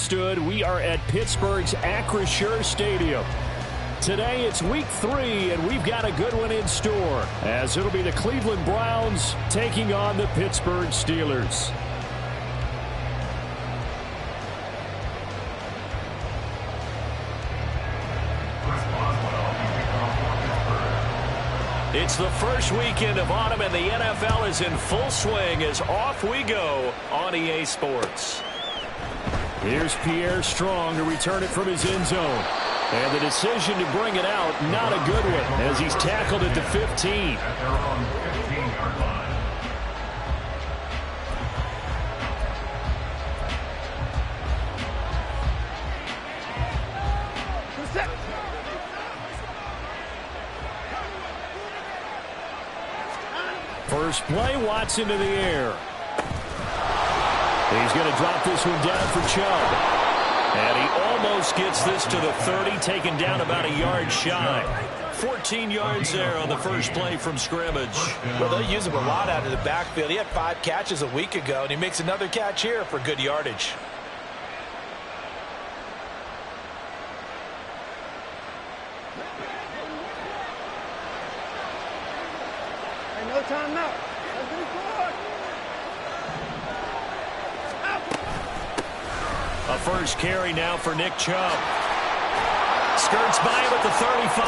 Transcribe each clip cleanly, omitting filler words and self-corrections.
understood. We are at Pittsburgh's Acrisure Stadium. Today it's week 3, and we've got a good one in store, as it'll be the Cleveland Browns taking on the Pittsburgh Steelers. It's the first weekend of autumn, and the NFL is in full swing as off we go on EA Sports. Here's Pierre Strong to return it from his end zone. And the decision to bring it out, not a good one, as he's tackled at the 15. First play, Watson to the air. He's going to drop this one down for Chubb. And he almost gets this to the 30, taken down about a yard shy. 14 yards there on the first play from scrimmage. Well, they'll use him a lot out of the backfield. He had 5 catches a week ago, and he makes another catch here for good yardage. No time now. A first carry now for Nick Chubb. Skirts by him at the 35.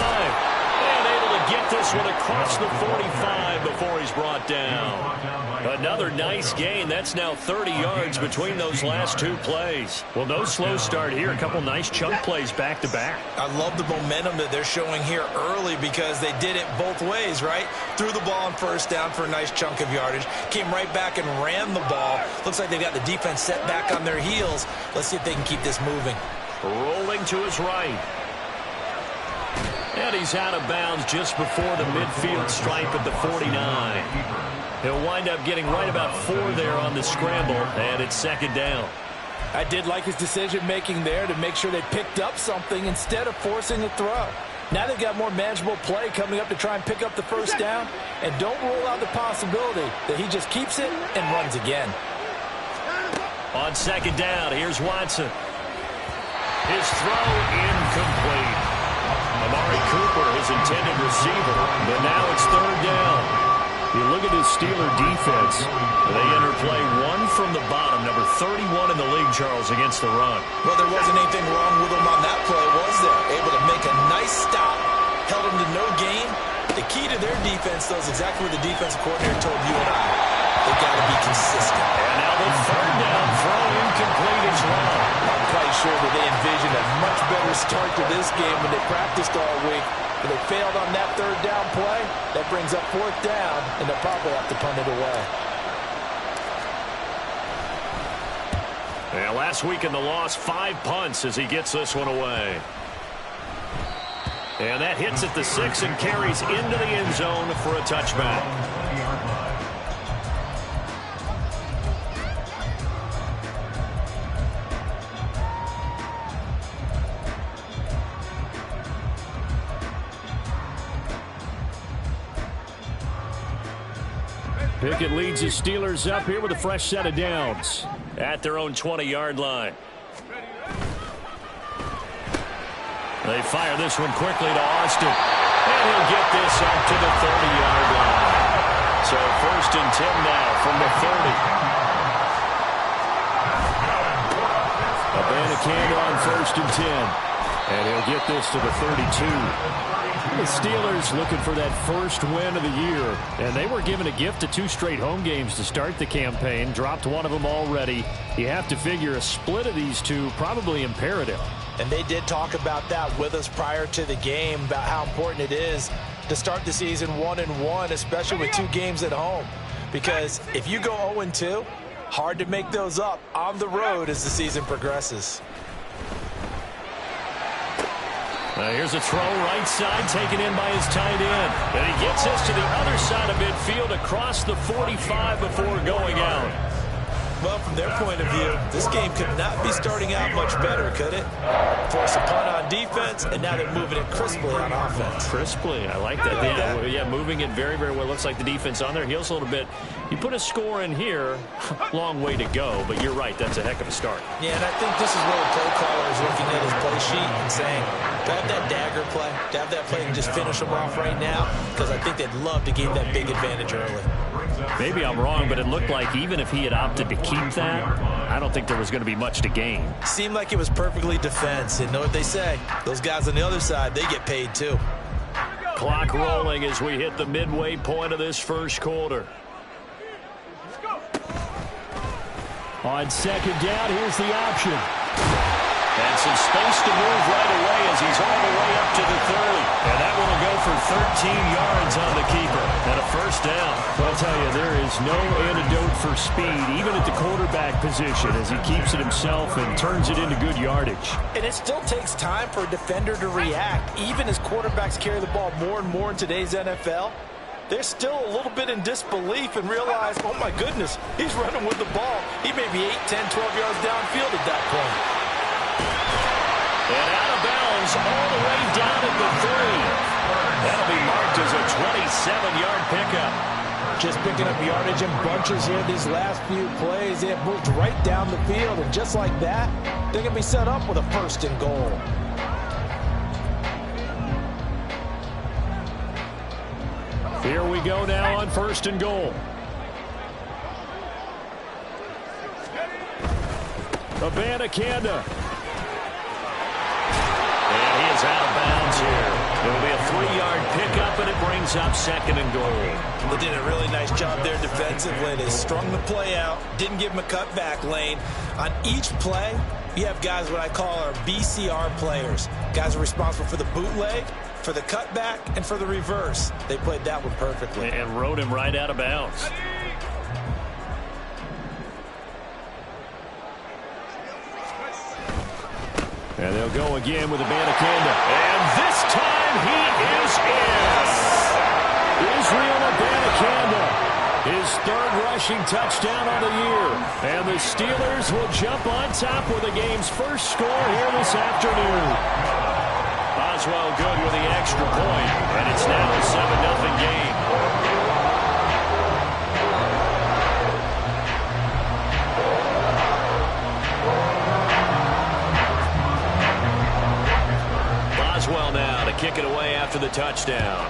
And able to get this one across the 45 before he's brought down. Another nice gain. That's now 30 yards between those last 2 plays. Well, no slow start here. A couple nice chunk plays back to back. I love the momentum that they're showing here early because they did it both ways, right? Threw the ball on first down for a nice chunk of yardage. Came right back and ran the ball. Looks like they've got the defense set back on their heels. Let's see if they can keep this moving. Rolling to his right. And he's out of bounds just before the midfield stripe at the 49. He'll wind up getting right about 4 there on the scramble, and it's second down. I did like his decision-making there to make sure they picked up something instead of forcing a throw. Now they've got more manageable play coming up to try and pick up the first down, and don't rule out the possibility that he just keeps it and runs again. On second down, here's Watson. His throw incomplete. Amari Cooper, his intended receiver, but now it's third down. You look at this Steeler defense. They interplay 1 from the bottom, number 31 in the league, Charles, against the run. Well, there wasn't anything wrong with them on that play, was there? Able to make a nice stop, held him to no gain. The key to their defense, though, is exactly what the defensive coordinator told you and I. They got to be consistent. And now the third down throw incomplete as well. I'm quite sure that they envisioned a much better start to this game when they practiced all week. But they failed on that third down play. That brings up 4th down, and they'll probably have to punt it away. Yeah, last week in the loss, 5 punts as he gets this one away. And that hits at the 6 and carries into the end zone for a touchback. Pickett leads his Steelers up here with a fresh set of downs at their own 20-yard line. They fire this one quickly to Austin. And he'll get this up to the 30-yard line. So first and 10 now from the 30. Abanikanda on first and 10. And he'll get this to the 32. The Steelers looking for that first win of the year. And they were given a gift of 2 straight home games to start the campaign. Dropped one of them already. You have to figure a split of these 2 probably imperative. And they did talk about that with us prior to the game, about how important it is to start the season 1-1, especially with 2 games at home. Because if you go 0-2, hard to make those up on the road as the season progresses. Here's a throw right side taken in by his tight end. And he gets this to the other side of midfield across the 45 before going out. Well, from their point of view, this game could not be starting out much better, could it? Force a punt on defense, and now they're moving it crisply on offense. Crisply, I like that. Yeah, moving it very, very well. Looks like the defense on their heels a little bit. You put a score in here, long way to go, but you're right, that's a heck of a start. Yeah, and I think this is where the play caller is looking at his play sheet and saying, to have that dagger play, to have that play and just finish them off right now, because I think they'd love to gain that big advantage early. Maybe I'm wrong, but it looked like even if he had opted to keep that, I don't think there was going to be much to gain. Seemed like it was perfectly defense. And know what they say? Those guys on the other side, they get paid too. Clock rolling as we hit the midway point of this first quarter. On second down, here's the option. And some space to move right away as he's all the way up to the 30. And that one will go for 13 yards on the keeper. And a first down. I'll tell you, there is no antidote for speed, even at the quarterback position, as he keeps it himself and turns it into good yardage. And it still takes time for a defender to react. Even as quarterbacks carry the ball more and more in today's NFL, they're still a little bit in disbelief and realize, oh my goodness, he's running with the ball. He may be 8, 10, 12 yards downfield at that point. And out of bounds all the way down at the 3. That'll be marked as a 27-yard pickup. Just picking up yardage in bunches here these last few plays. They have moved right down the field, and just like that, they're going to be set up with a first and goal. Here we go now on first and goal. Abanikanda. And he is out of bounds here. It'll be a 3-yard pickup, and it brings up second and goal. They did a really nice job there defensively. They strung the play out, didn't give him a cutback lane. On each play, you have guys what I call our BCR players. Guys are responsible for the bootleg, for the cutback, and for the reverse. They played that one perfectly. And rode him right out of bounds. And they'll go again with Abanikanda. And this time he is in. Israel Abanikanda, his third rushing touchdown on the year. And the Steelers will jump on top with the game's first score here this afternoon. Boswell good with the extra point, and it's now a 7-0 game. Boswell now to kick it away after the touchdown.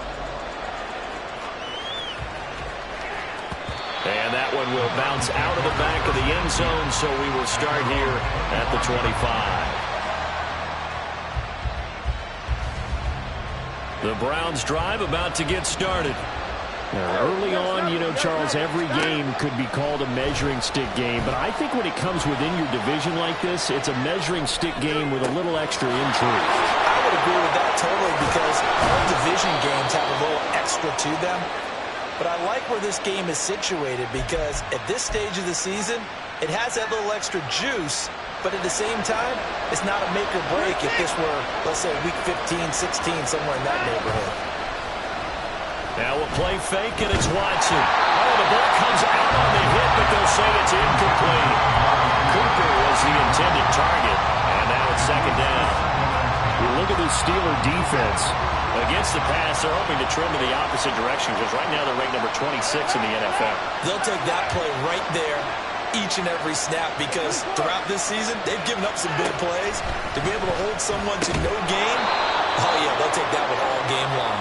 And that one will bounce out of the back of the end zone, so we will start here at the 25. The Browns drive about to get started. Early on, you know, Charles, every game could be called a measuring stick game. But I think when it comes within your division like this, it's a measuring stick game with a little extra intrigue. I would agree with that totally, because all division games have a little extra to them. But I like where this game is situated, because at this stage of the season, it has that little extra juice. But at the same time, it's not a make or break if this were, let's say, week 15, 16, somewhere in that neighborhood. Now a play fake, and it's Watson. Oh, the ball comes out on the hit, but they'll say it's incomplete. Cooper was the intended target, and now it's second down. You look at the Steeler defense. Against the pass, they're hoping to trend in the opposite direction, because right now they're ranked number 26 in the NFL. They'll take that play right there each and every snap, because throughout this season, they've given up some big plays. To be able to hold someone to no gain, oh yeah, they'll take that one all game long.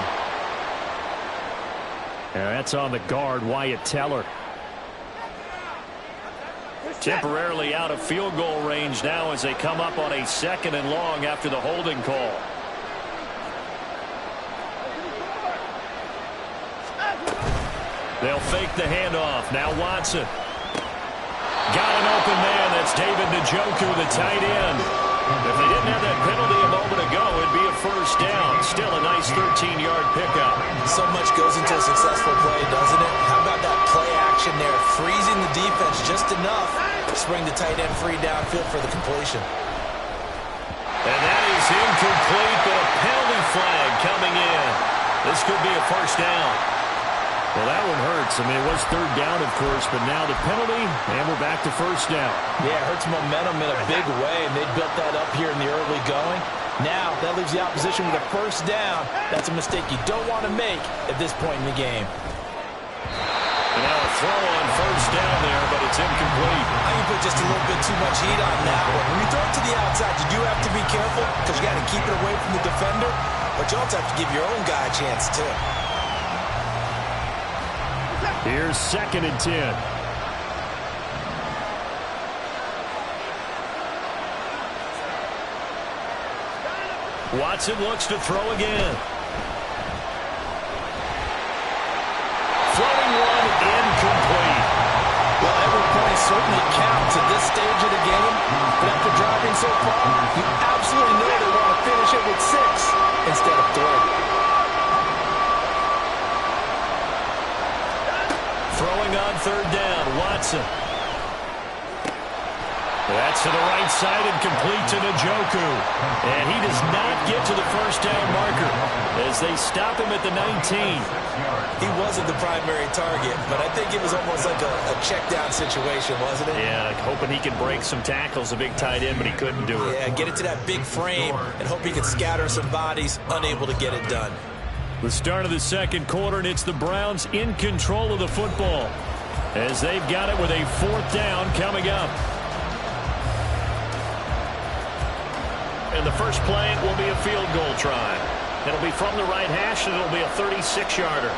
And that's on the guard, Wyatt Teller. Temporarily out of field goal range now as they come up on a 2nd and long after the holding call. They'll fake the handoff. Now Watson. Got an open man. That's David Njoku, the tight end. If they didn't have that penalty a moment ago, it'd be a first down. Still a nice 13-yard pickup. So much goes into a successful play, doesn't it? How about that play action there? Freezing the defense just enough to bring the tight end free downfield for the completion. And that is incomplete, but a penalty flag coming in. This could be a first down. Well, that one hurts. I mean, it was third down, of course, but now the penalty, and we're back to first down. Yeah, it hurts momentum in a big way, and they built that up here in the early going. Now, that leaves the opposition with a first down. That's a mistake you don't want to make at this point in the game. And now a throw on first down there, but it's incomplete. I can put just a little bit too much heat on that one. When you throw it to the outside, you do have to be careful because you got to keep it away from the defender, but you also have to give your own guy a chance, too. Here's 2nd and 10. Watson looks to throw again. Throwing one, incomplete. Well, every point certainly counts at this stage of the game, but after driving so far, you absolutely know they want to finish it with 6 instead of 3. Throwing on third down, Watson. That's to the right side and complete to Njoku. And he does not get to the first down marker as they stop him at the 19. He wasn't the primary target, but I think it was almost like a check down situation, wasn't it? Yeah, hoping he could break some tackles, a big tight end, but he couldn't do it. Yeah, get it to that big frame and hope he could scatter some bodies, unable to get it done. The start of the second quarter, and it's the Browns in control of the football as they've got it with a 4th down coming up. And the first play will be a field goal try. It'll be from the right hash, and it'll be a 36-yarder.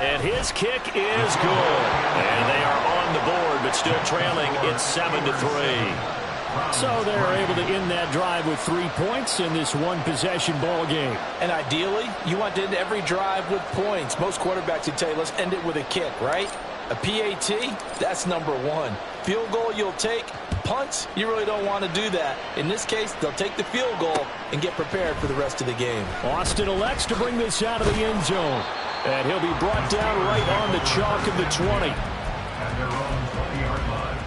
And his kick is good. And they are on the board, but still trailing. It's 7-3. So they're able to end that drive with 3 points in this one-possession ball game. And ideally, you want to end every drive with points. Most quarterbacks would tell you, let's end it with a kick, right? A PAT, that's number 1. Field goal you'll take. Punts, you really don't want to do that. In this case, they'll take the field goal and get prepared for the rest of the game. Austin elects to bring this out of the end zone. And he'll be brought down right on the chalk of the 20. At their own 20-yard line.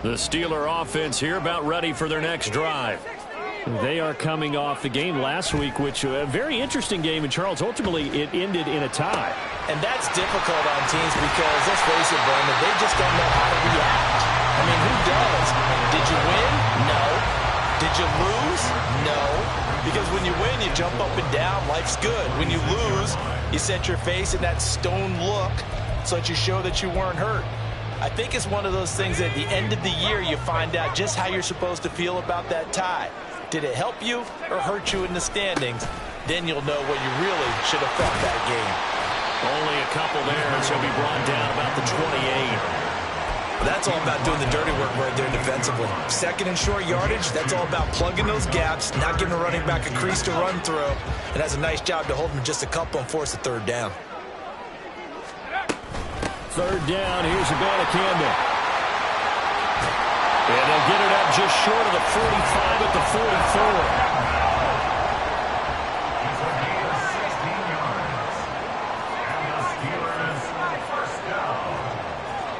The Steeler offense here about ready for their next drive. They are coming off the game last week, which a very interesting game in Charles. Ultimately, it ended in a tie. And that's difficult on teams because, let's face it, Brandon, they just don't know how to react. I mean, who does? Did you win? No. Did you lose? No. Because when you win, you jump up and down. Life's good. When you lose, you set your face in that stone look so that you show that you weren't hurt. I think it's one of those things that at the end of the year you find out just how you're supposed to feel about that tie. Did it help you or hurt you in the standings? Then you'll know what you really should have felt that game. Only a couple there, and he'll be brought down about the 28. That's all about doing the dirty work right there defensively. Second and short yardage, that's all about plugging those gaps, not giving a running back a crease to run through. And that's a nice job to hold him just a couple and force a third down. Third down, here's Campbell. And they'll get it up just short of the 45 at the 44.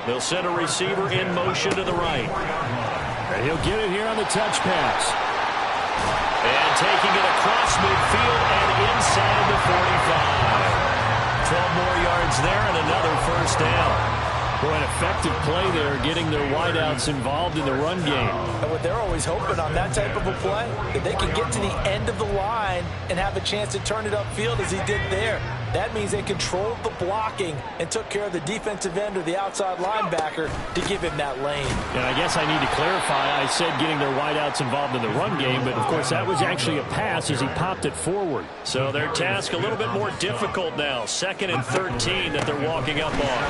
They'll send a receiver in motion to the right. And he'll get it here on the touch pass. And taking it across midfield and inside the 45. 12 more yards there and another first down. Boy, an effective play there, getting their wideouts involved in the run game. And what they're always hoping on that type of a play, that they can get to the end of the line and have a chance to turn it upfield as he did there. That means they controlled the blocking and took care of the defensive end or the outside linebacker to give him that lane. And I guess I need to clarify, I said getting their wideouts involved in the run game, but of course that was actually a pass as he popped it forward. So their task a little bit more difficult now. 2nd and 13 that they're walking up on.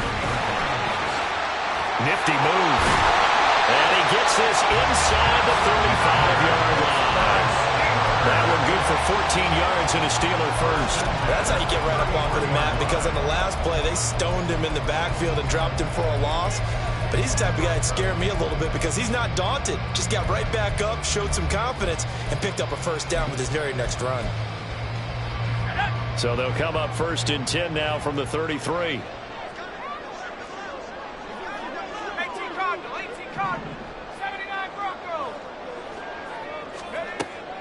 Nifty move. And he gets this inside the 35-yard line. That one good for 14 yards and a Steeler first. That's how you get right up onto the mat, because on the last play, they stoned him in the backfield and dropped him for a loss. But he's the type of guy that scared me a little bit because he's not daunted. Just got right back up, showed some confidence, and picked up a first down with his very next run. So they'll come up 1st and 10 now from the 33.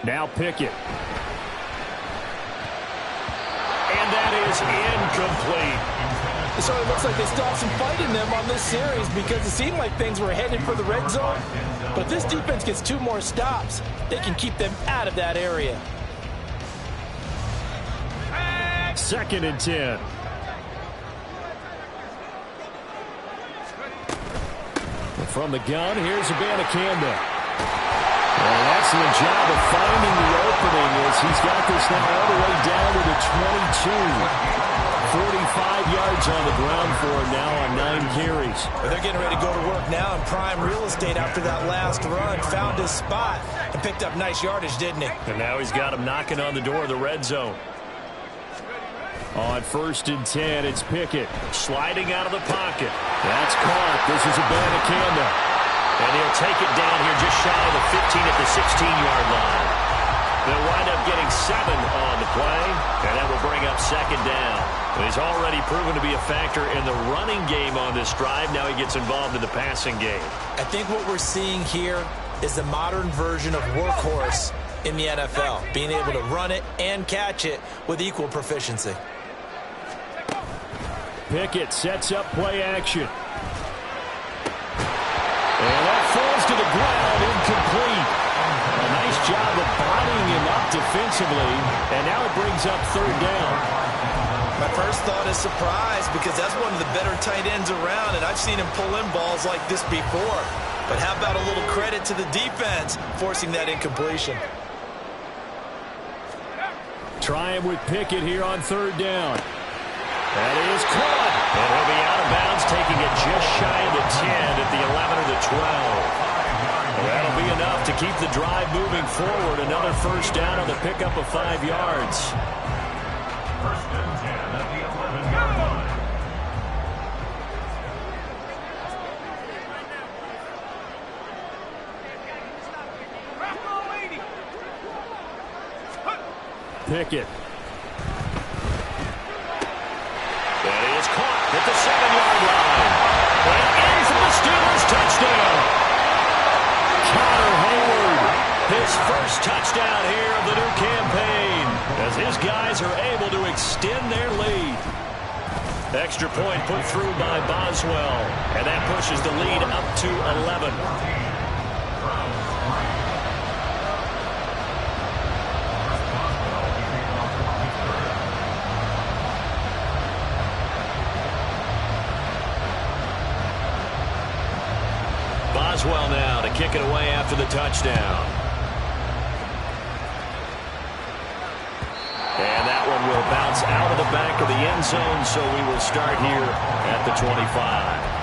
Now Pickett. And that is incomplete. So it looks like they still have some fight in them on this series because it seemed like things were headed for the red zone. But if this defense gets 2 more stops, they can keep them out of that area. 2nd and 10. From the gun, here's Abanikanda. An excellent job of finding the opening as he's got this now all the way down to the 22. 45 yards on the ground for him now on 9 carries. Well, they're getting ready to go to work now in prime real estate after that last run. Found his spot and picked up nice yardage, didn't he? And now he's got him knocking on the door of the red zone. On 1st and 10, it's Pickett. Sliding out of the pocket. That's caught. This is Abanikanda. And he'll take it down here just shy of the 15 at the 16-yard line. They'll wind up getting 7 on the play, and that will bring up 2nd down. He's already proven to be a factor in the running game on this drive. Now he gets involved in the passing game. I think what we're seeing here is the modern version of workhorse in the NFL, being able to run it and catch it with equal proficiency. Pickett sets up play action. And that falls to the ground, incomplete. A nice job of bodying him up defensively, and now it brings up 3rd down. My first thought is surprise because that's one of the better tight ends around, and I've seen him pull in balls like this before. But how about a little credit to the defense forcing that incompletion? Try him with Pickett here on 3rd down. That is caught. And he'll be out of bounds, taking it just shy of the 10 at the 11 or the 12. That'll be enough to keep the drive moving forward. Another 1st down on the pickup of 5 yards. 1st and 10 at the 11-yard line. Pickett. That is caught at the 7-yard line. And in for the Steelers touchdown. Connor Hayward, his first touchdown here of the new campaign, as his guys are able to extend their lead. Extra point put through by Boswell, and that pushes the lead up to 11. Boswell now to kick it away after the touchdown. And that one will bounce out of the back of the end zone, so we will start here at the 25.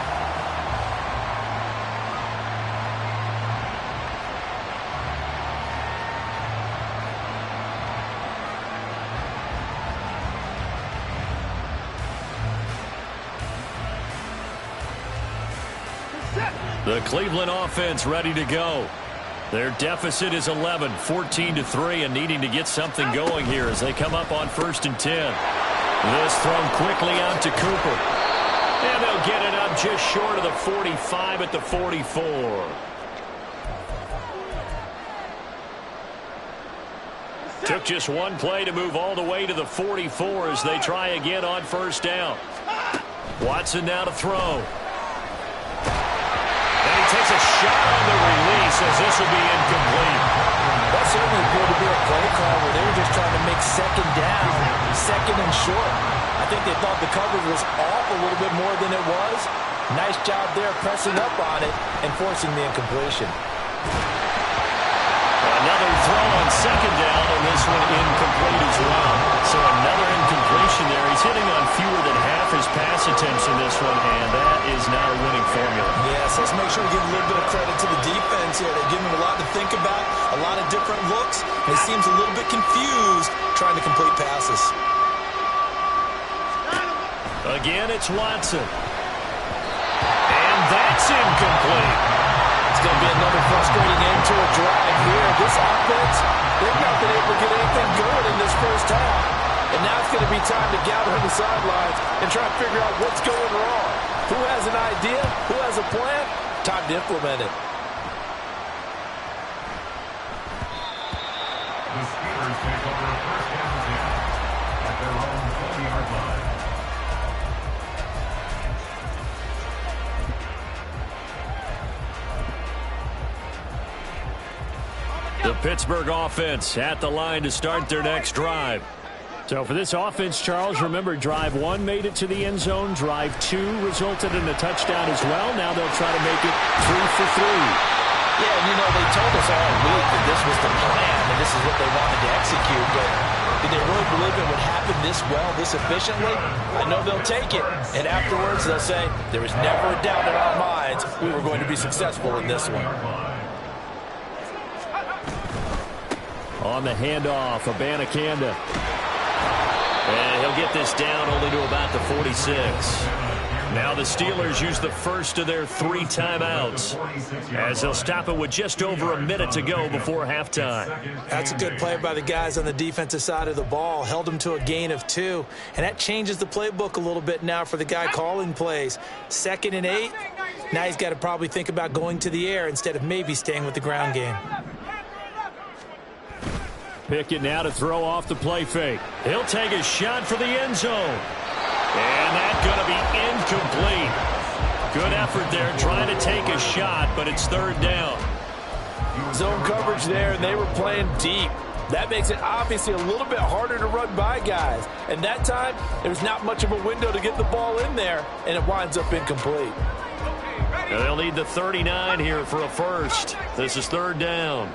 The Cleveland offense ready to go. Their deficit is 11, 14-3, and needing to get something going here as they come up on 1st and 10. This thrown quickly out to Cooper. And they'll get it up just short of the 45 at the 44. Took just one play to move all the way to the 44 as they try again on 1st down. Watson now to throw. Takes a shot on the release as this will be incomplete. That certainly appeared to be a play call where they were just trying to make 2nd down, 2nd and short. I think they thought the coverage was off a little bit more than it was. Nice job there pressing up on it and forcing the incompletion. Another throw on 2nd down, and this one incomplete as well. So another incompletion there. He's hitting on fewer than half his pass attempts in this one, and that is not a winning formula. Yes, let's make sure we give a little bit of credit to the defense here. They're giving him a lot to think about, a lot of different looks, and he seems a little bit confused trying to complete passes. Again, it's Watson. And that's incomplete. It's going to be another frustrating end to a drive here. This offense, they've not been able to get anything going in this 1st half. And now it's going to be time to gather on the sidelines and try to figure out what's going wrong. Who has an idea? Who has a plan? Time to implement it. Steelers take over 1st and 10 at their own 20-yard line. The Pittsburgh offense at the line to start their next drive. So for this offense, Charles, remember, drive 1 made it to the end zone. Drive 2 resulted in a touchdown as well. Now they'll try to make it 3 for 3. Yeah, and they told us all week that this was the plan and this is what they wanted to execute, but did they really believe it would happen this well, this efficiently? I know they'll take it, and afterwards they'll say, there was never a doubt in our minds we were going to be successful in this one. On the handoff, Abanikanda. And he'll get this down only to about the 46. Now the Steelers use the first of their 3 timeouts as they'll stop it with just over a minute to go before halftime. That's a good play by the guys on the defensive side of the ball. Held them to a gain of 2. And that changes the playbook a little bit now for the guy calling plays. 2nd and 8. Now he's got to probably think about going to the air instead of maybe staying with the ground game. Pickett now to throw off the play fake. He'll take a shot for the end zone. And that's going to be incomplete. Good effort there trying to take a shot, but it's 3rd down. Zone coverage there, and they were playing deep. That makes it obviously a little bit harder to run by guys. And that time, there's not much of a window to get the ball in there, and it winds up incomplete. They'll need the 39 here for a first. This is 3rd down.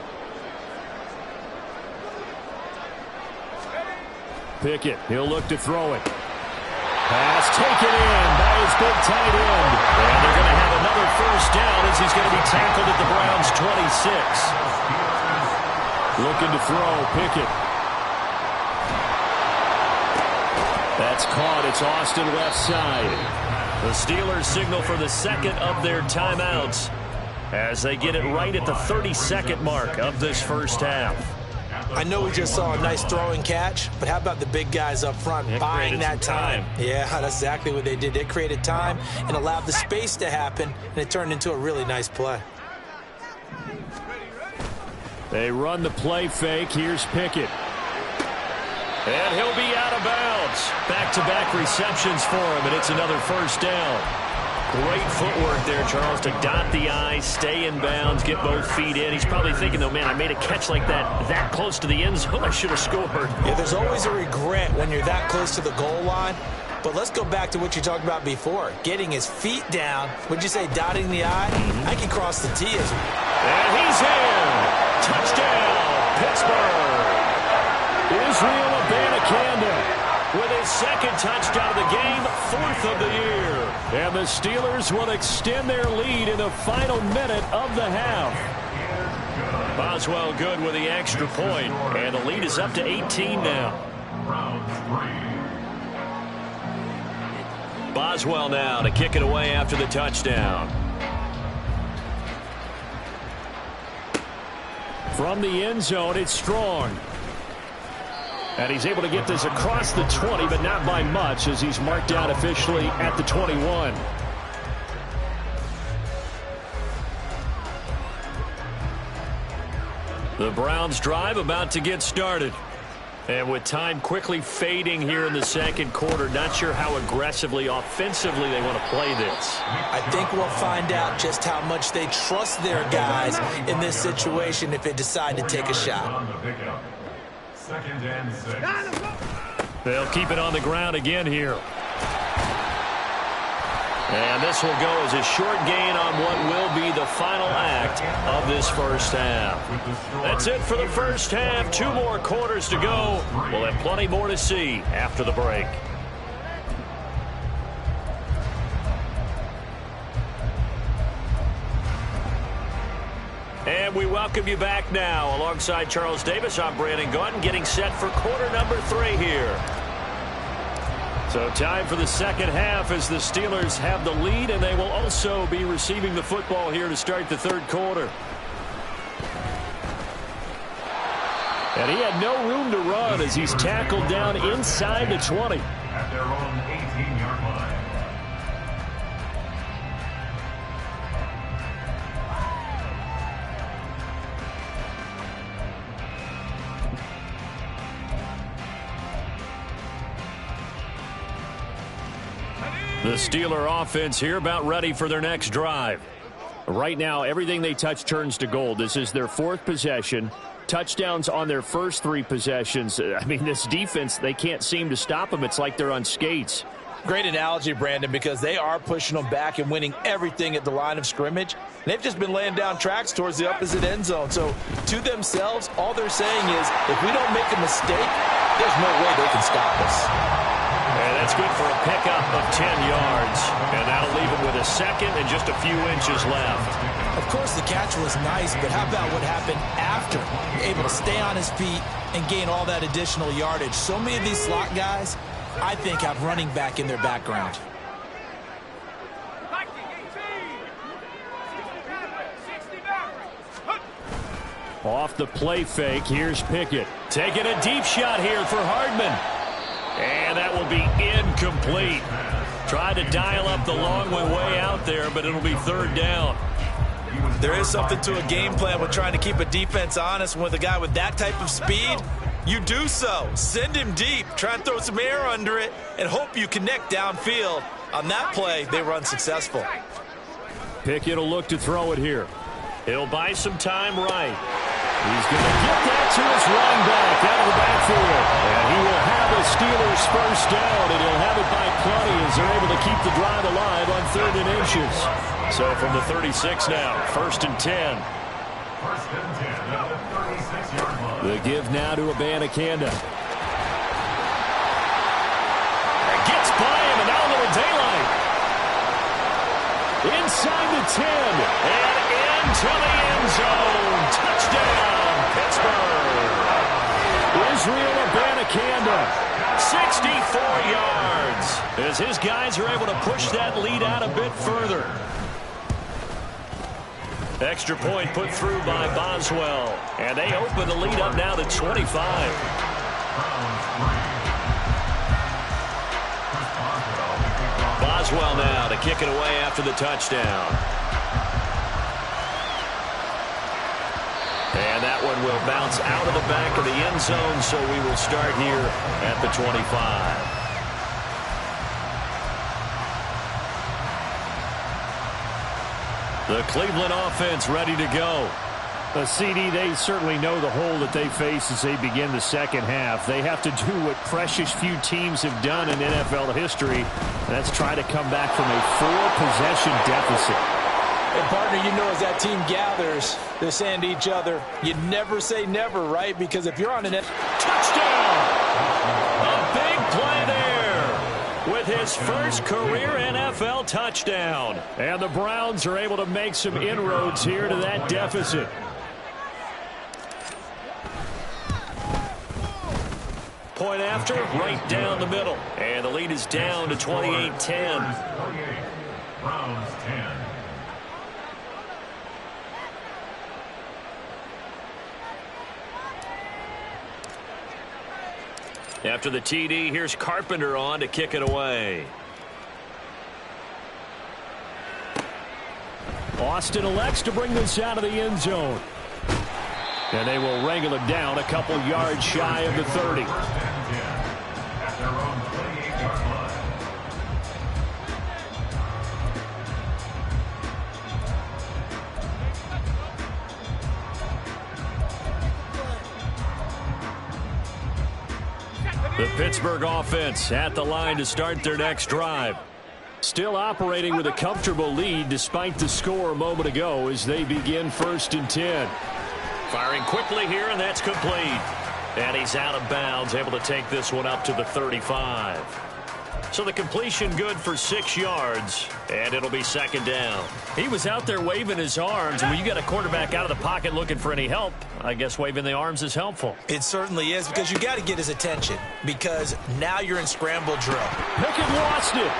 Pickett, he'll look to throw it. Pass taken in by his big tight end. And they're going to have another first down as he's going to be tackled at the Browns' 26. Looking to throw, Pickett. That's caught. It's Austin left side. The Steelers signal for the 2nd of their timeouts as they get it right at the 32nd mark of this first half. I know we just saw a nice throw and catch, but how about the big guys up front buying that time? Yeah, that's exactly what they did. They created time and allowed the space to happen, and it turned into a really nice play. They run the play fake. Here's Pickett. And he'll be out of bounds. Back-to-back receptions for him, and it's another first down. Great footwork there, Charles, to dot the I, stay in bounds, get both feet in. He's probably thinking, though, man, I made a catch like that close to the end zone. I should have scored. Yeah, there's always a regret when you're that close to the goal line. But let's go back to what you talked about before. Getting his feet down. Would you say dotting the I? I can cross the T as well. And he's in. Touchdown, Pittsburgh. Israel Abanikanda with his 2nd touchdown of the game, 4th of the year. And the Steelers will extend their lead in the final minute of the half. Boswell good with the extra point, and the lead is up to 18 now. Boswell now to kick it away after the touchdown. From the end zone, it's Strong. And he's able to get this across the 20, but not by much, as he's marked down officially at the 21. The Browns drive about to get started. And with time quickly fading here in the 2nd quarter, not sure how aggressively, offensively they want to play this. I think we'll find out just how much they trust their guys in this situation if they decide to take a shot. 2nd and 6. They'll keep it on the ground again here. And this will go as a short gain on what will be the final act of this first half. That's it for the first half. 2 more quarters to go. We'll have plenty more to see after the break. And we welcome you back now. Alongside Charles Davis, I'm Brandon Gaudin, getting set for quarter number 3 here. So time for the 2nd half as the Steelers have the lead, and they will also be receiving the football here to start the 3rd quarter. And he had no room to run as he's tackled down inside the 20. At their own 18-yard line. The Steeler offense here about ready for their next drive. Right now, everything they touch turns to gold. This is their 4th possession. Touchdowns on their first 3 possessions. I mean, this defense, they can't seem to stop them. It's like they're on skates. Great analogy, Brandon, because they are pushing them back and winning everything at the line of scrimmage. They've just been laying down tracks towards the opposite end zone. So to themselves, all they're saying is, if we don't make a mistake, there's no way they can stop us. And that's good for a pickup of 10 yards. And that'll leave him with a second and just a few inches left. Of course, the catch was nice, but how about what happened after? Able to stay on his feet and gain all that additional yardage. So many of these slot guys, I think, have running back in their background. Off the play fake, here's Pickett. Taking a deep shot here for Hardman. And that will be incomplete. Tried to dial up the long one way out there, but it'll be 3rd down. There is something to a game plan with trying to keep a defense honest. With a guy with that type of speed, you do so. Send him deep. Try and throw some air under it and hope you connect downfield. On that play, they were unsuccessful. Pickett will look to throw it here. He'll buy some time right. He's going to get that to his running back out of the backfield. And he will have the Steelers first down, and he'll have it by plenty as they're able to keep the drive alive on 3rd and inches. So from the 36 now, 1st and 10. 1st and 10 at the 36-yard line. The give now to Abanikanda. Gets by him, and now a little daylight. Inside the 10. And into the end zone. Touchdown, Pittsburgh. Israel Abanikanda. 64 yards. As his guys are able to push that lead out a bit further. Extra point put through by Boswell. And they open the lead up now to 25. Boswell now to kick it away after the touchdown. And that one will bounce out of the back of the end zone, so we will start here at the 25. The Cleveland offense ready to go. CD, they certainly know the hole that they face as they begin the second half. They have to do what precious few teams have done in NFL history. That's try to come back from a 4-possession deficit. And, partner, you know as that team gathers, they're saying to each other, you never say never, right? Because if you're on an touchdown! A big play there with his first career NFL touchdown. And the Browns are able to make some inroads here to that deficit. Point after, right down the middle. And the lead is down to 28-10. Browns 10. After the TD, here's Carpenter on to kick it away. Austin elects to bring this out of the end zone. And they will wrangle it down a couple yards shy of the 30. At their own 28-yard line. The Pittsburgh offense at the line to start their next drive. Still operating with a comfortable lead despite the score a moment ago as they begin 1st and 10. Firing quickly here, and that's complete. And he's out of bounds, able to take this one up to the 35. So the completion good for 6 yards, and it'll be 2nd down. He was out there waving his arms, and when you got a quarterback out of the pocket looking for any help, I guess waving the arms is helpful. It certainly is, because you got to get his attention, because now you're in scramble drill. Pickett lost it.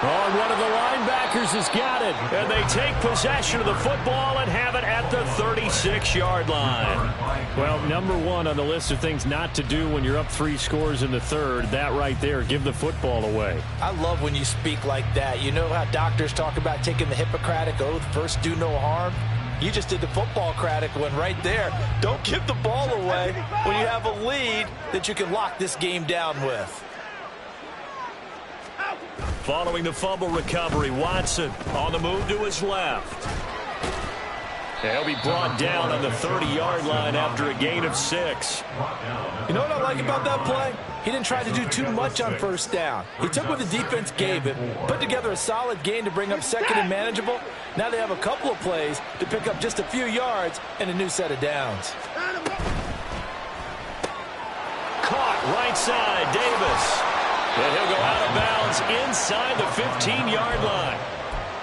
Oh, one of the linebackers has got it. And they take possession of the football and have it at the 36-yard line. Well, number one on the list of things not to do when you're up 3 scores in the third, that right there, give the football away. I love when you speak like that. You know how doctors talk about taking the Hippocratic Oath, first do no harm? You just did the football-cratic one right there. Don't give the ball away when you have a lead that you can lock this game down with. Following the fumble recovery, Watson on the move to his left. He'll be brought down on the 30-yard line after a gain of 6. You know what I like about that play? He didn't try to do too much on first down. He took what the defense gave him, put together a solid gain to bring up second and manageable. Now they have a couple of plays to pick up just a few yards and a new set of downs. Caught right side, Davis. And he'll go out of bounds inside the 15-yard line.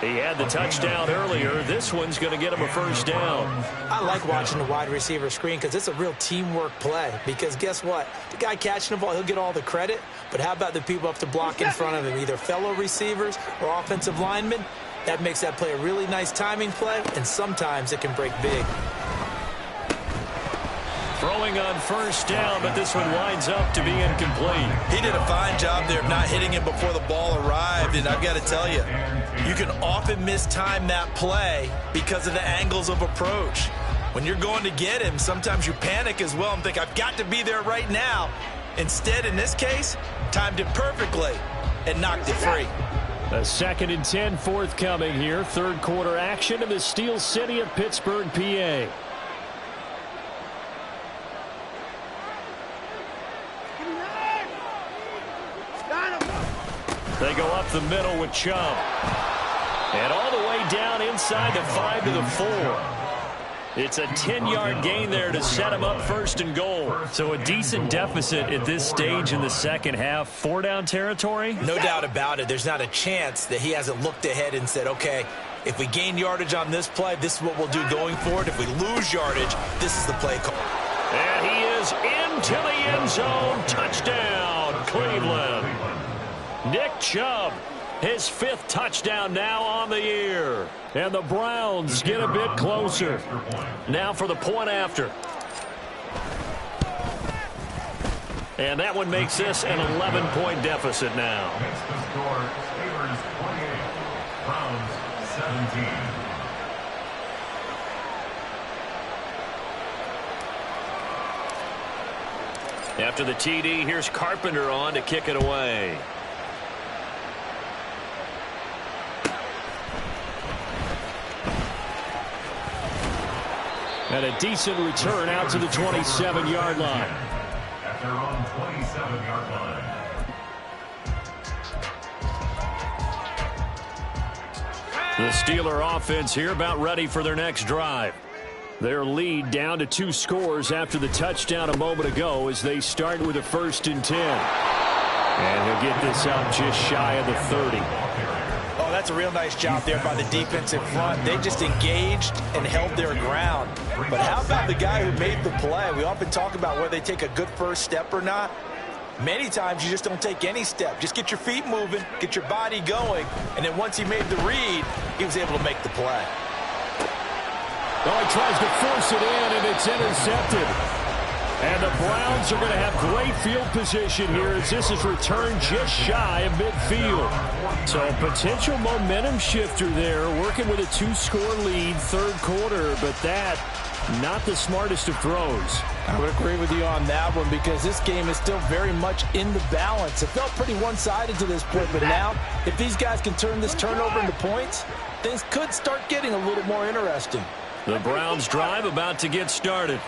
He had the touchdown earlier. This one's going to get him a first down. I like watching the wide receiver screen because it's a real teamwork play. Because guess what? The guy catching the ball, he'll get all the credit. But how about the people up to block in front of him, either fellow receivers or offensive linemen? That makes that play a really nice timing play, and sometimes it can break big. Throwing on first down, but this one winds up to be incomplete. He did a fine job there of not hitting him before the ball arrived, and I've got to tell you, you can often mistime that play because of the angles of approach. When you're going to get him, sometimes you panic as well and think, I've got to be there right now. Instead, in this case, timed it perfectly and knocked it free. A 2nd and 10 forthcoming here. Third quarter action in the Steel City of Pittsburgh, PA. They go up the middle with Chubb. And all the way down inside the 5 to the 4. It's a 10-yard gain there to set him up first and goal. So a decent deficit at this stage in the second half. 4-down territory? No doubt about it. There's not a chance that he hasn't looked ahead and said, okay, if we gain yardage on this play, this is what we'll do going forward. If we lose yardage, this is the play call. And he is into the end zone. Touchdown, Cleveland. Nick Chubb, his 5th touchdown now on the year. And the Browns get a bit closer. Now for the point after. And that one makes this an 11-point deficit now. Makes the score Steelers 28, Browns 17. After the TD, here's Carpenter on to kick it away. And a decent return out to the 27-yard line. At their own 27-yard line. The Steeler offense here about ready for their next drive. Their lead down to 2 scores after the touchdown a moment ago as they start with a 1st and 10. And he'll get this out just shy of the 30. Oh, that's a real nice job there by the defensive front. They just engaged and held their ground. But how about the guy who made the play? We often talk about whether they take a good first step or not. Many times you just don't take any step. Just get your feet moving, get your body going, and then once he made the read, he was able to make the play. Oh, he tries to force it in, and it's intercepted. And the Browns are going to have great field position here as this is returned just shy of midfield. So potential momentum shifter there, working with a 2-score lead, third quarter, but that not the smartest of throws. I would agree with you on that one because this game is still very much in the balance. It felt pretty one-sided to this point, but now if these guys can turn this turnover into points, things could start getting a little more interesting. The Browns drive about to get started.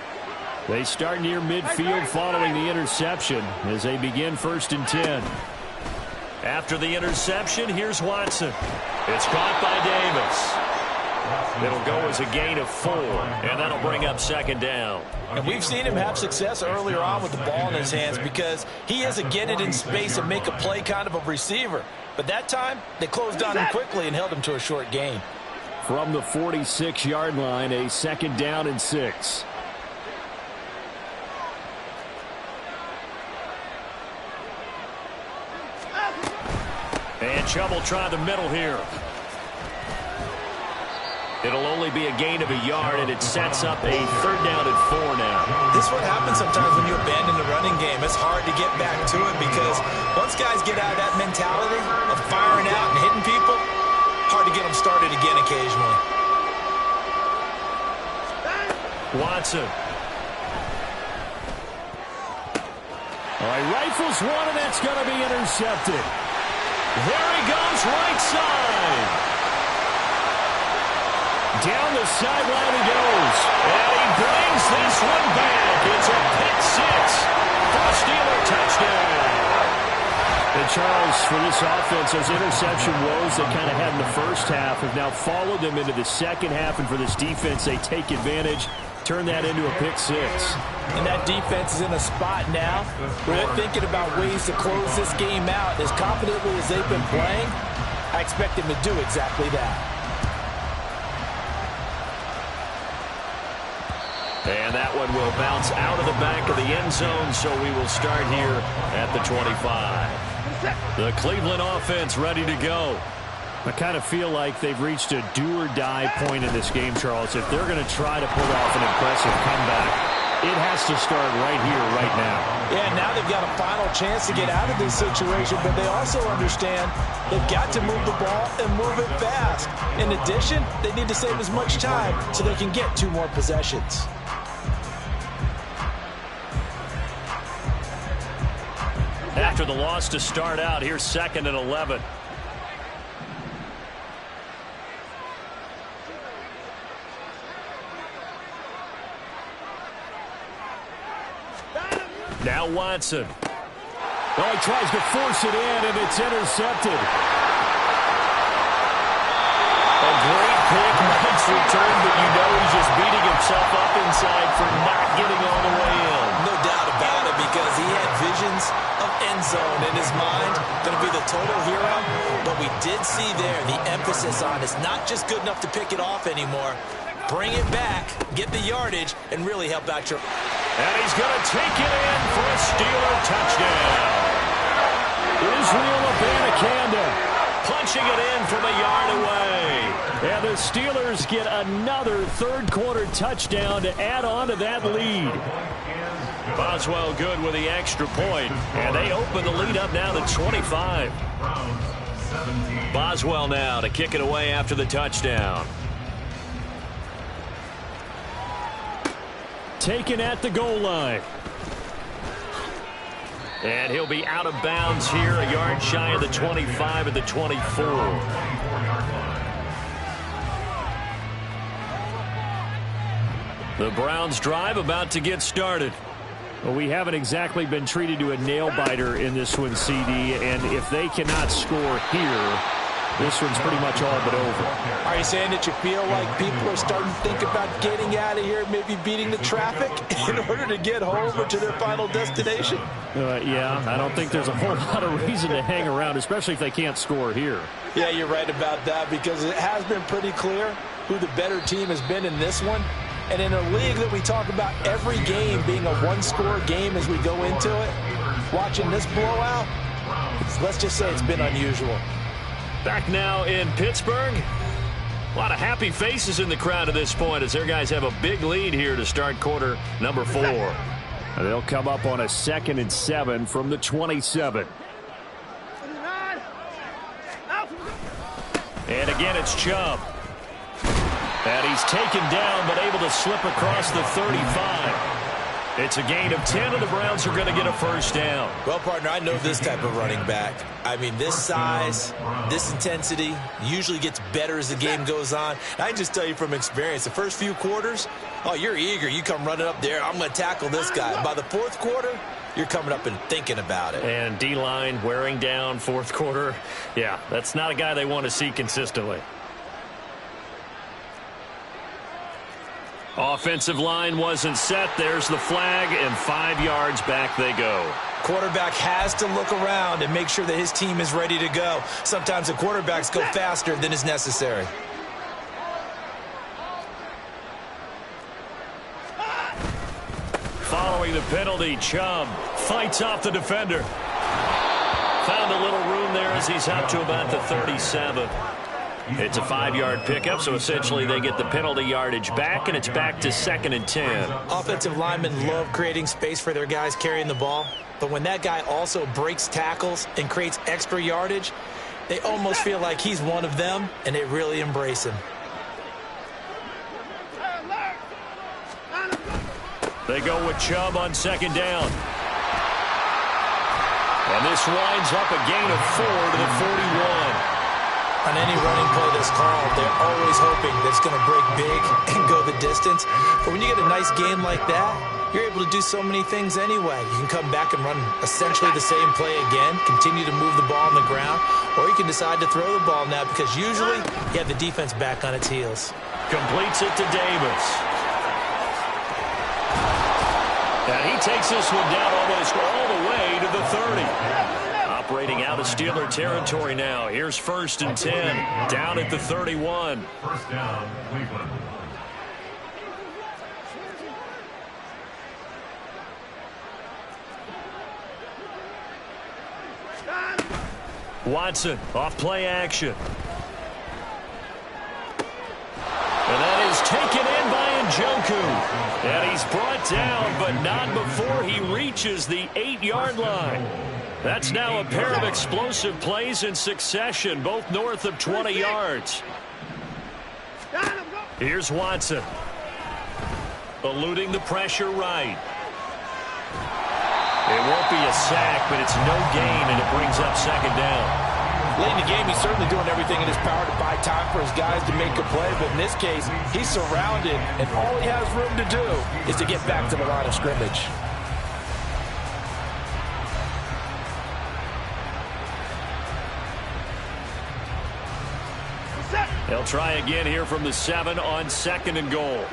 They start near midfield following the interception as they begin 1st and 10. After the interception, here's Watson. It's caught by Davis. It'll go as a gain of 4, and that'll bring up 2nd down. And we've seen him have success earlier on with the ball in his hands because he has a get it in space and make a play kind of a receiver. But that time, they closed on him quickly and held him to a short gain. From the 46-yard line, a 2nd down and 6. And Chubb will try the middle here. It'll only be a gain of a yard, and it sets up a 3rd down and 4 now. This is what happens sometimes when you abandon the running game. It's hard to get back to it because once guys get out of that mentality of firing out and hitting people, hard to get them started again occasionally. Watson. All right, rifles one, and that's going to be intercepted. There he goes, right side. Down the sideline he goes. And he brings this one back. It's a pick six for a Steeler touchdown. And Charles, for this offense, those interception woes they kind of had in the first half have now followed them into the second half. And for this defense, they take advantage, turn that into a pick six. And that defense is in a spot now where they're thinking about ways to close this game out. As confidently as they've been playing, I expect them to do exactly that. And that one will bounce out of the back of the end zone, so we will start here at the 25. The Cleveland offense ready to go. I kind of feel like they've reached a do-or-die point in this game, Charles. If they're going to try to pull off an impressive comeback, it has to start right here, right now. Yeah, now they've got a final chance to get out of this situation, but they also understand they've got to move the ball and move it fast. In addition, they need to save as much time so they can get 2 more possessions. After the loss to start out, here's 2nd and 11. Now Watson. Oh, he tries to force it in, and it's intercepted. A great pick, nice return, but you know he's just beating himself up inside for not getting all the way in. No doubt about it, because he had visions of end zone in his mind. Going to be the total hero. But we did see there the emphasis on it's not just good enough to pick it off anymore. Bring it back, get the yardage, and really help out your... And he's going to take it in for a Steeler touchdown. Israel Abanikanda punching it in from a yard away. And the Steelers get another third-quarter touchdown to add on to that lead. Boswell good with the extra point, and they open the lead up now to 25. Boswell now to kick it away after the touchdown. Taken at the goal line. And he'll be out of bounds here, a yard shy of the 25 at the 24. The Browns drive about to get started. Well, we haven't exactly been treated to a nail-biter in this one, CD, and if they cannot score here, this one's pretty much all but over. Are you saying that you feel like people are starting to think about getting out of here, maybe beating the traffic in order to get home or to their final destination? Yeah, I don't think there's a whole lot of reason to hang around, especially if they can't score here. Yeah, you're right about that, because it has been pretty clear who the better team has been in this one. And in a league that we talk about every game being a one-score game as we go into it, watching this blowout, let's just say it's been unusual. Back now in Pittsburgh. A lot of happy faces in the crowd at this point as their guys have a big lead here to start quarter number 4. They'll come up on a 2nd and 7 from the 27. And again, it's Chubb. And he's taken down, but able to slip across the 35. It's a gain of 10, and the Browns are going to get a first down. Well, partner, I know this type of running back. I mean, this size, this intensity usually gets better as the game goes on. I can just tell you from experience, the first few quarters, oh, you're eager. You come running up there, I'm going to tackle this guy. By the 4th quarter, you're coming up and thinking about it. And D-line wearing down 4th quarter. Yeah, that's not a guy they want to see consistently. Offensive line wasn't set. There's the flag, and 5 yards back they go. Quarterback has to look around and make sure that his team is ready to go. Sometimes the quarterbacks go faster than is necessary. Following the penalty, Chubb fights off the defender. Found a little room there as he's up to about the 37. It's a 5-yard pickup, so essentially they get the penalty yardage back, and it's back to 2nd and 10. Offensive linemen love creating space for their guys carrying the ball, but when that guy also breaks tackles and creates extra yardage, they almost feel like he's one of them, and they really embrace him. They go with Chubb on 2nd down. And this winds up a gain of 4 to the 41. On any running play that's called, they're always hoping that it's going to break big and go the distance. But when you get a nice game like that, you're able to do so many things anyway. You can come back and run essentially the same play again, continue to move the ball on the ground, or you can decide to throw the ball now because usually you have the defense back on its heels. Completes it to Davis. And he takes this one down almost all the way to the 30. Operating out of Steeler territory now. Here's 1st and 10. Down at the 31. First down, Cleveland. Watson off play action. And that is taken in by Njoku. And he's brought down, but not before he reaches the 8-yard line. That's now a pair of explosive plays in succession, both north of 20 yards. Here's Watson. Eluding the pressure right. It won't be a sack, but it's no gain, and it brings up 2nd down. Late in the game, he's certainly doing everything in his power to buy time for his guys to make a play, but in this case, he's surrounded, and all he has room to do is to get back to the line of scrimmage. They'll try again here from the 7 on 2nd and goal.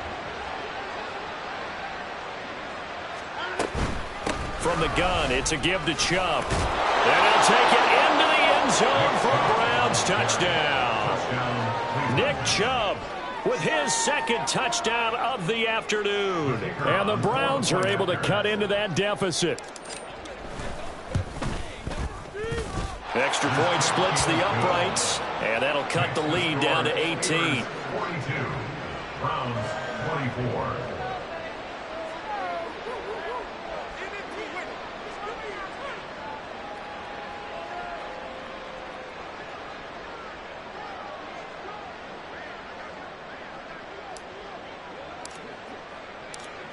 From the gun, it's a give to Chubb. And he'll take it into the end zone for a Browns touchdown. Nick Chubb with his 2nd touchdown of the afternoon. And the Browns are able to cut into that deficit. Extra point splits the uprights, and that'll cut the lead down to 18. 42, Browns 24.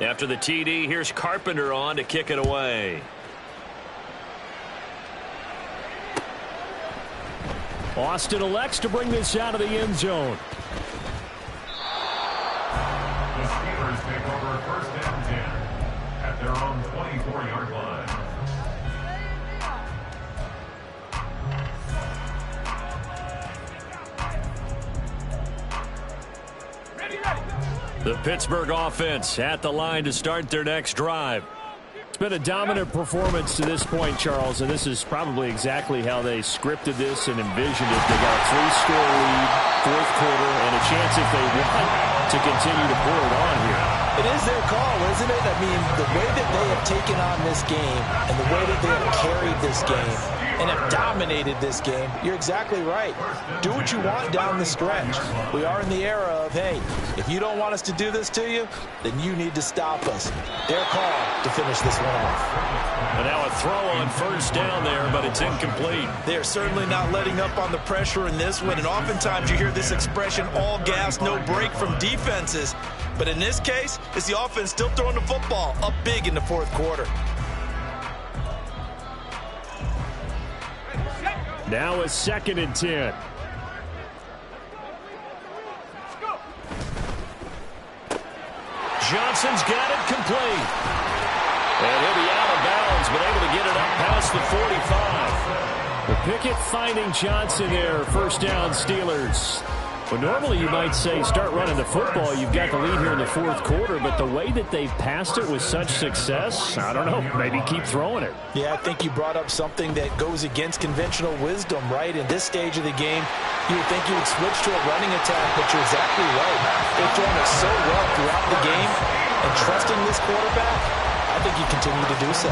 After the TD, here's Carpenter on to kick it away. Austin elects to bring this out of the end zone. The Steelers take over 1st and 10 at their own 24-yard line. The Pittsburgh offense at the line to start their next drive. It's been a dominant performance to this point, Charles, and this is probably exactly how they scripted this and envisioned it. They got a 3-score lead, 4th quarter, and a chance if they want to continue to pour it on here. It is their call, isn't it? I mean, the way that they have taken on this game and the way that they have carried this game and have dominated this game, you're exactly right. Do what you want down the stretch. We are in the era of, hey, if you don't want us to do this to you, then you need to stop us. Their call to finish this one off. And now a throw on 1st down there, but it's incomplete. They are certainly not letting up on the pressure in this one, and oftentimes you hear this expression, all gas, no break from defenses. But in this case, it's the offense still throwing the football up big in the 4th quarter. Now a 2nd and 10. Johnson's got it complete. And he'll be out of bounds, but able to get it up past the 45. The Pickett finding Johnson there. 1st down, Steelers. Well, normally you might say start running the football. You've got the lead here in the 4th quarter, but the way that they've passed it with such success, I don't know, maybe keep throwing it. Yeah, I think you brought up something that goes against conventional wisdom, right? In this stage of the game, you would think you would switch to a running attack, but you're exactly right. They've thrown it so well throughout the game, and trusting this quarterback, I think you continue to do so.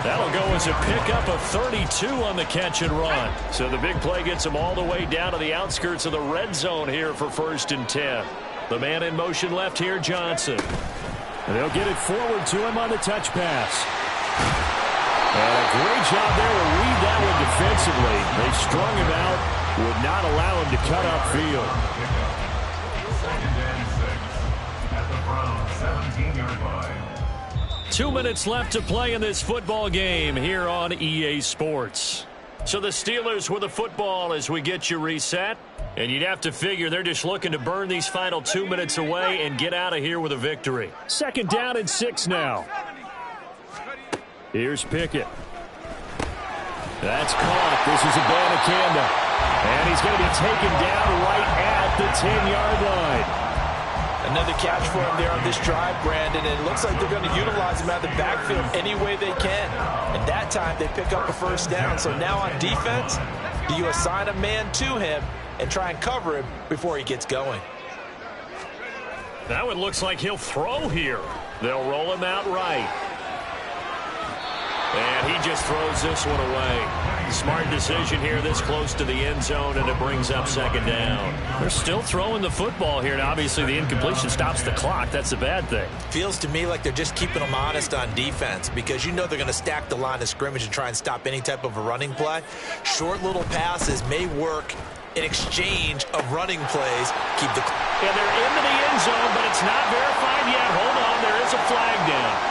That'll go as a pickup of 32 on the catch and run. So the big play gets them all the way down to the outskirts of the red zone here for 1st and 10. The man in motion left here, Johnson. And they'll get it forward to him on the touch pass. And a great job there to read that one defensively. They strung him out, would not allow him to cut upfield. 2nd and 6 at the Browns 17-yard line. 2 minutes left to play in this football game here on EA Sports. So the Steelers with the football as we get you reset. And you'd have to figure they're just looking to burn these final 2 minutes away and get out of here with a victory. 2nd down and 6 now. Here's Pickett. That's caught. This is Abanikanda. And he's going to be taken down right at the 10-yard line. Another catch for him there on this drive, Brandon, and it looks like they're going to utilize him out of the backfield any way they can. And that time they pick up a 1st down. So now on defense, do you assign a man to him and try and cover him before he gets going? Now it looks like he'll throw here. They'll roll him out right. And he just throws this one away. Smart decision here this close to the end zone, and it brings up 2nd down. They're still throwing the football here, and obviously the incompletion stops the clock. That's the bad thing. Feels to me like they're just keeping them honest on defense because you know they're going to stack the line of scrimmage and try and stop any type of a running play. Short little passes may work in exchange of running plays. Keep the... And they're into the end zone, but it's not verified yet. Hold on, there is a flag down.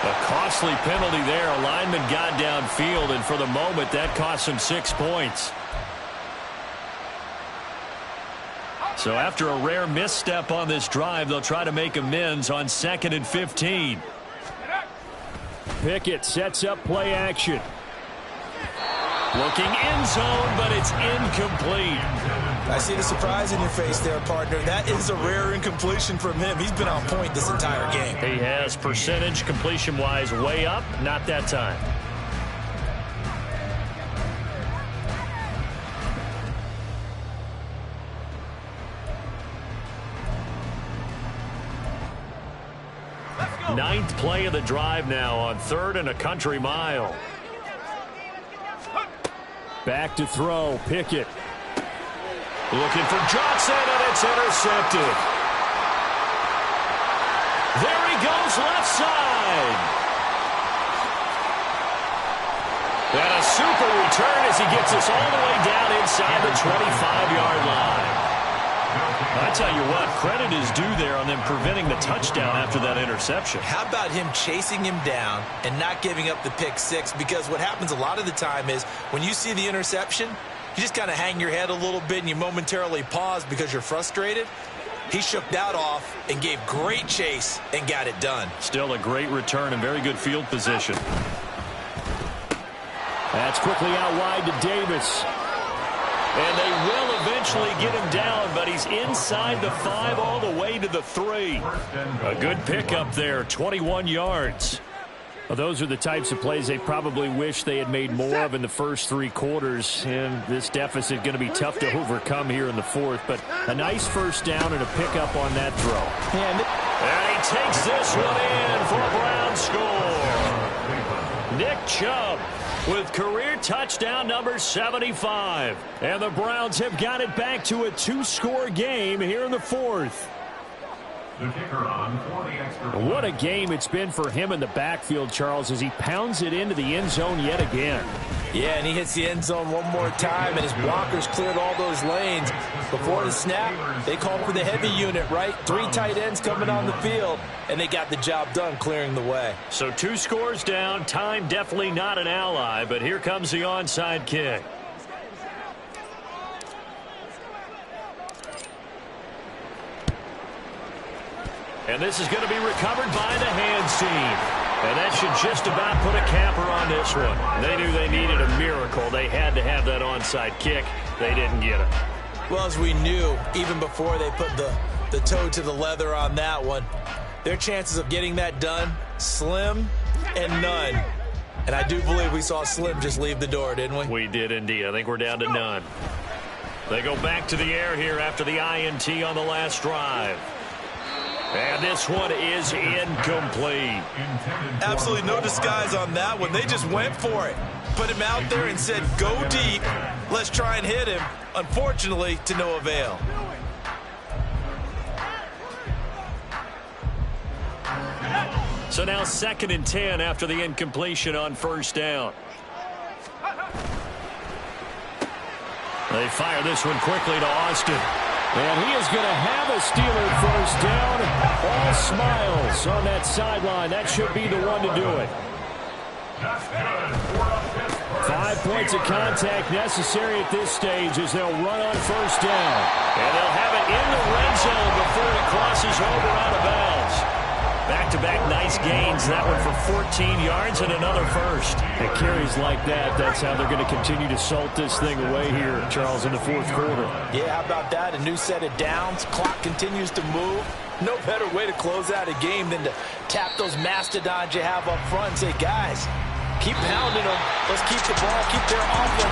A costly penalty there. A lineman got downfield, and for the moment, that cost him 6 points. So after a rare misstep on this drive, they'll try to make amends on 2nd and 15. Pickett sets up play action. Looking end zone, but it's incomplete. I see the surprise in your face there, partner. That is a rare incompletion from him. He's been on point this entire game. He has percentage completion-wise way up. Not that time. Ninth play of the drive now on 3rd and a country mile. Back to throw. Pickett. Looking for Johnson, and it's intercepted. There he goes, left side. And a super return as he gets us all the way down inside the 25-yard line. I tell you what, credit is due there on them preventing the touchdown after that interception. How about him chasing him down and not giving up the pick 6? Because what happens a lot of the time is when you see the interception, you just kind of hang your head a little bit and you momentarily pause because you're frustrated. He shook that off and gave great chase and got it done. Still a great return and very good field position. That's quickly out wide to Davis. And they will eventually get him down, but he's inside the 5 all the way to the 3. A good pickup there, 21 yards. Well, those are the types of plays they probably wish they had made more of in the first 3 quarters. And this deficit going to be tough to overcome here in the 4th. But a nice 1st down and a pickup on that throw. And he takes this one in for a Brown score. Nick Chubb with career touchdown number 75. And the Browns have got it back to a 2-score game here in the 4th. The kicker on for the extra point. What a game it's been for him in the backfield, Charles, as he pounds it into the end zone yet again. Yeah, and he hits the end zone one more time, and his blockers cleared all those lanes. Before the snap, they called for the heavy unit, right? 3 tight ends coming on the field, and they got the job done clearing the way. So 2 scores down. Time definitely not an ally, but here comes the onside kick. And this is going to be recovered by the hands team. And that should just about put a capper on this one. They knew they needed a miracle. They had to have that onside kick. They didn't get it. Well, as we knew, even before they put the toe to the leather on that one, their chances of getting that done, slim and none. And I do believe we saw Slim just leave the door, didn't we? We did indeed. I think we're down to none. They go back to the air here after the INT on the last drive. And this one is incomplete. Absolutely no disguise on that one. They just went for it. Put him out there and said, go deep. Let's try and hit him. Unfortunately, to no avail. So now 2nd and 10 after the incompletion on 1st down. They fire this one quickly to Austin. And he is going to have a Steeler first down. All smiles on that sideline. That should be the one to do it. 5 points of contact necessary at this stage as they'll run on first down. And they'll have it in the red zone before it crosses over out of bounds. Back-to-back nice gains. That one for 14 yards and another first. At carries like that, that's how they're going to continue to salt this thing away here, Charles, in the fourth quarter. Yeah, how about that? A new set of downs. Clock continues to move. No better way to close out a game than to tap those mastodons you have up front and say, guys, keep pounding them. Let's keep the ball, keep their offense